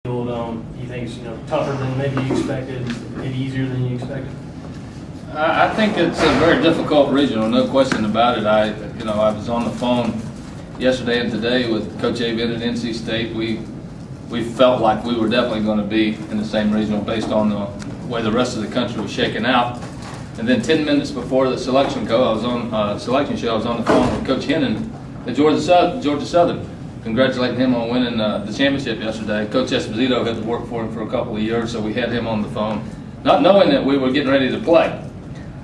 You think it's tougher than maybe you expected, maybe easier than you expected? I think it's a very difficult regional, no question about it. I was on the phone yesterday and today with Coach Avent at NC State. We felt like we were definitely going to be in the same regional based on the way the rest of the country was shaking out. And then 10 minutes before the selection show, I was on the phone with Coach Hennon at Georgia Southern, congratulating him on winning the championship yesterday. Coach Esposito had to work for him for a couple of years, so we had him on the phone, not knowing that we were getting ready to play.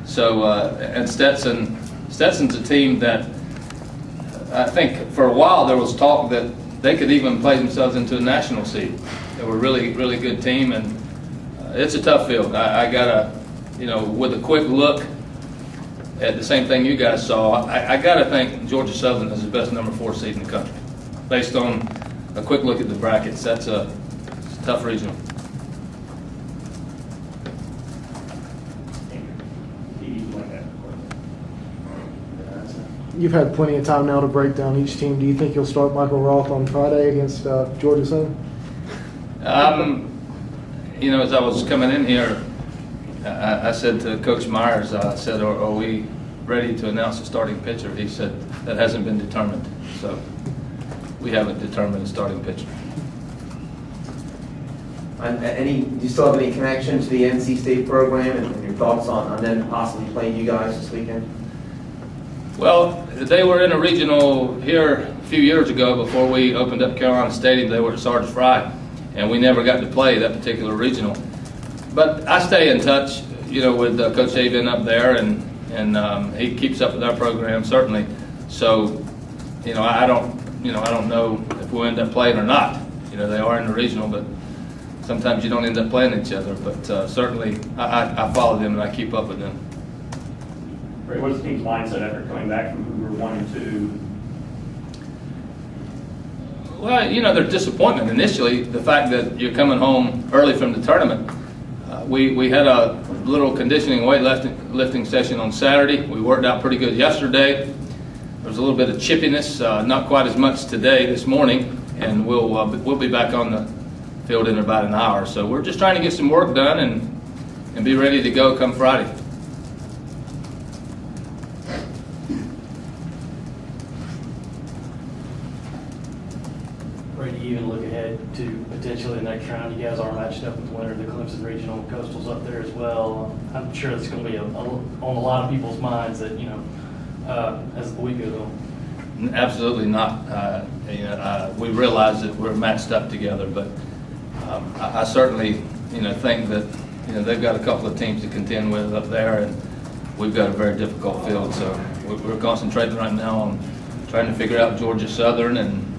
So, and Stetson's a team that I think for a while there was talk that they could even play themselves into a national seed. They were a really, really good team, and it's a tough field. I got to, with a quick look at the same thing you guys saw, I got to think Georgia Southern is the best number 4 seed in the country. Based on a quick look at the brackets, it's a tough regional. You've had plenty of time now to break down each team. Do you think you'll start Michael Roth on Friday against Georgia Southern? As I was coming in here, I said to Coach Myers, I said, are we ready to announce the starting pitcher? He said, that hasn't been determined. So we haven't determined the starting pitcher. Do you still have any connection to the NC State program and your thoughts on them possibly playing you guys this weekend? Well, they were in a regional here a few years ago before we opened up Carolina Stadium. They were at Sarge Fry, and we never got to play that particular regional. But I stay in touch, with Coach Avent up there, and he keeps up with our program certainly. So, I don't know if we'll end up playing or not. They are in the regional, but sometimes you don't end up playing each other. But certainly, I follow them and I keep up with them. Ray, what's the team's mindset after coming back from Hoover 1 and 2? Well, their disappointment initially, the fact that you're coming home early from the tournament. We had a little conditioning weightlifting session on Saturday. We worked out pretty good yesterday. There was a little bit of chippiness, not quite as much this morning, and we'll be back on the field in about an hour. So we're just trying to get some work done and be ready to go come Friday. Or do you even look ahead to potentially the next round? You guys are matched up with the winner of the Clemson Regional. Coastal's up there as well. I'm sure it's going to be on a lot of people's minds that, as the week goes on. Absolutely not. We realize that we're matched up together, but I certainly, think that, they've got a couple of teams to contend with up there, and we've got a very difficult field. So we're concentrating right now on trying to figure out Georgia Southern, and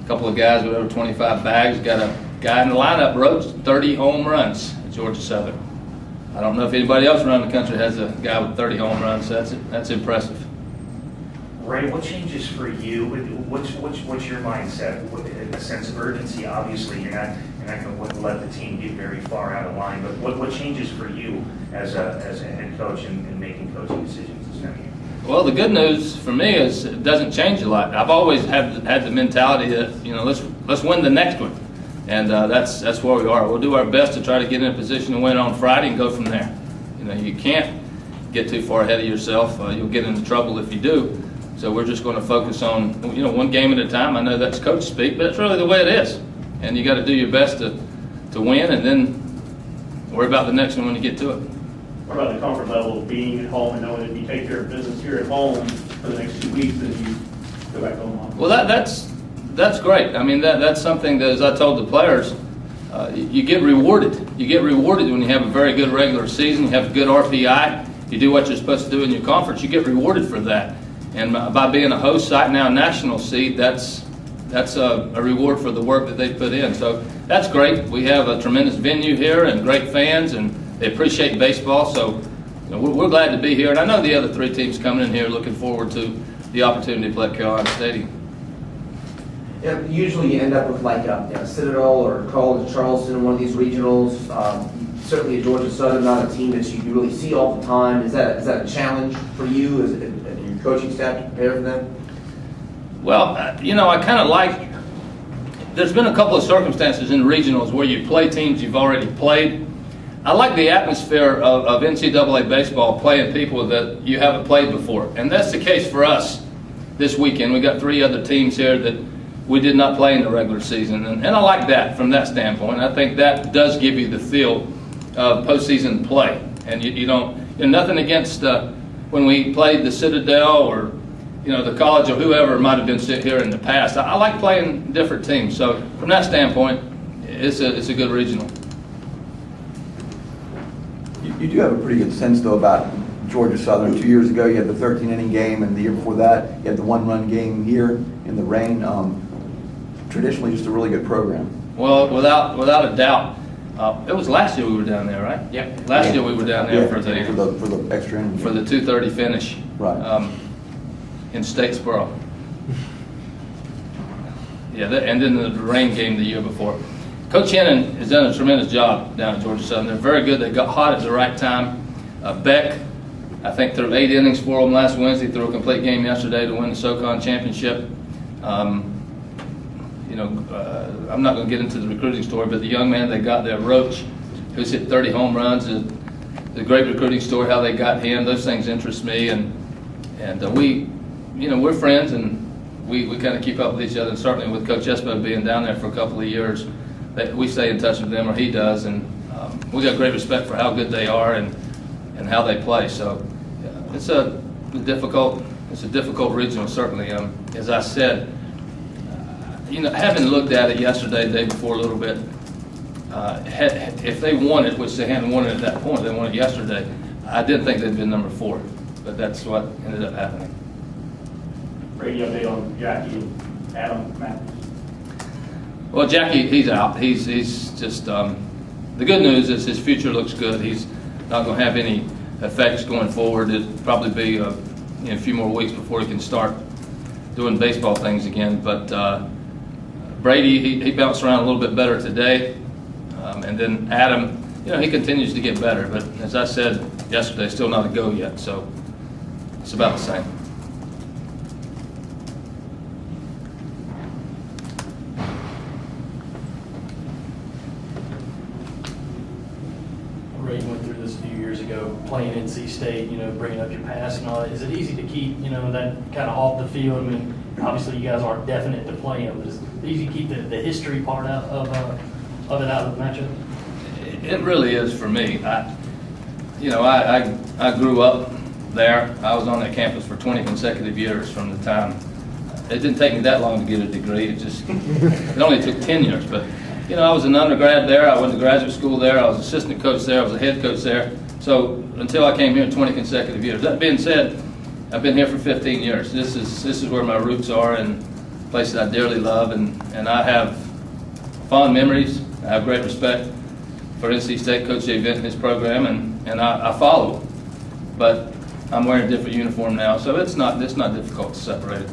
a couple of guys with over 25 bags. Got a guy in the lineup wrote 30 home runs at Georgia Southern. I don't know if anybody else around the country has a guy with 30 home runs. That's impressive. Ray, what changes for you? What's your mindset? A sense of urgency. Obviously, you're not going to let the team get very far out of line. But what changes for you as a head coach in making coaching decisions this next year? Well, the good news for me is it doesn't change a lot. I've always had the mentality that let's win the next one, and that's where we are. We'll do our best to try to get in a position to win on Friday and go from there. You can't get too far ahead of yourself. You'll get into trouble if you do. So we're just going to focus on one game at a time. I know that's coach speak, but it's really the way it is. And you got to do your best to win, and then worry about the next one when you get to it. What about the comfort level of being at home and knowing that if you take care of business here at home for the next 2 weeks, then you go back home? Well, that's great. I mean, that's something that, as I told the players, you get rewarded. You get rewarded when you have a very good regular season. You have a good RPI. You do what you're supposed to do in your conference. You get rewarded for that. And by being a host site now, national seed, that's a reward for the work that they put in. So that's great. We have a tremendous venue here and great fans, and they appreciate baseball. So we're glad to be here. And I know the other 3 teams coming in here looking forward to the opportunity to play at Carolina Stadium. Yeah, usually you end up with like Citadel or College Charleston in one of these regionals. Certainly at Georgia Southern, not a team that you really see all the time. Is that a challenge for you as your coaching staff to prepare for them? Well, I kind of like there's been a couple of circumstances in regionals where you play teams you've already played. I like the atmosphere of NCAA baseball, playing people that you haven't played before. And that's the case for us this weekend. We got 3 other teams here that we did not play in the regular season. And I like that from that standpoint. I think that does give you the feel of postseason play. And you don't, nothing against when we played the Citadel or the college or whoever might have been here in the past. I like playing different teams. So from that standpoint, it's a good regional. You do have a pretty good sense, though, about Georgia Southern. 2 years ago, you had the 13-inning game, and the year before that, you had the 1-run game here in the rain. Traditionally, just a really good program. Well, without a doubt. It was last year we were down there, right? Yep. Last year we were down there Yeah, for the extra inning. the 2:30 finish. Right. In Statesboro. Yeah, and then the rain game the year before. Coach Hennon has done a tremendous job down at Georgia Southern. They're very good. They got hot at the right time. Beck, I think, threw 8 innings for them last Wednesday, threw a complete game yesterday to win the SoCon championship. I'm not going to get into the recruiting story, but the young man they got there, Roach, who's hit 30 home runs, is a great recruiting story, how they got him. Those things interest me, and we're friends, and we kind of keep up with each other, and certainly with Coach Espo being down there for a couple of years, we stay in touch with them, or he does, and we got great respect for how good they are and how they play. So it's a difficult regional, certainly. As I said, having looked at it yesterday, the day before a little bit, if they won it, which they hadn't won it at that point, they won it yesterday, I didn't think they'd been number 4, but that's what ended up happening. Brady, update on Jackie and Adam Matthews. Well, Jackie, he's out. He's just, the good news is his future looks good. He's not going to have any effects going forward. It'll probably be a few more weeks before he can start doing baseball things again. But Brady, he bounced around a little bit better today. And then Adam, he continues to get better. But as I said yesterday, still not a go yet. So it's about the same. Ray went through this a few years ago, playing NC State, bringing up your past and all that. Is it easy to keep, that kind of off the field? I mean, obviously you guys aren't definite to play him, but is it easy to keep the history part out of it out of the matchup? It really is for me. I grew up there. I was on that campus for 20 consecutive years from the time. It didn't take me that long to get a degree. It only took 10 years, but I was an undergrad there. I went to graduate school there. I was assistant coach there. I was a head coach there. So until I came here, 20 consecutive years. That being said, I've been here for 15 years. This is where my roots are, and a place that I dearly love, and I have fond memories. I have great respect for NC State, Coach Jay Vinton, his program, and I follow him. But I'm wearing a different uniform now, so it's not difficult to separate it.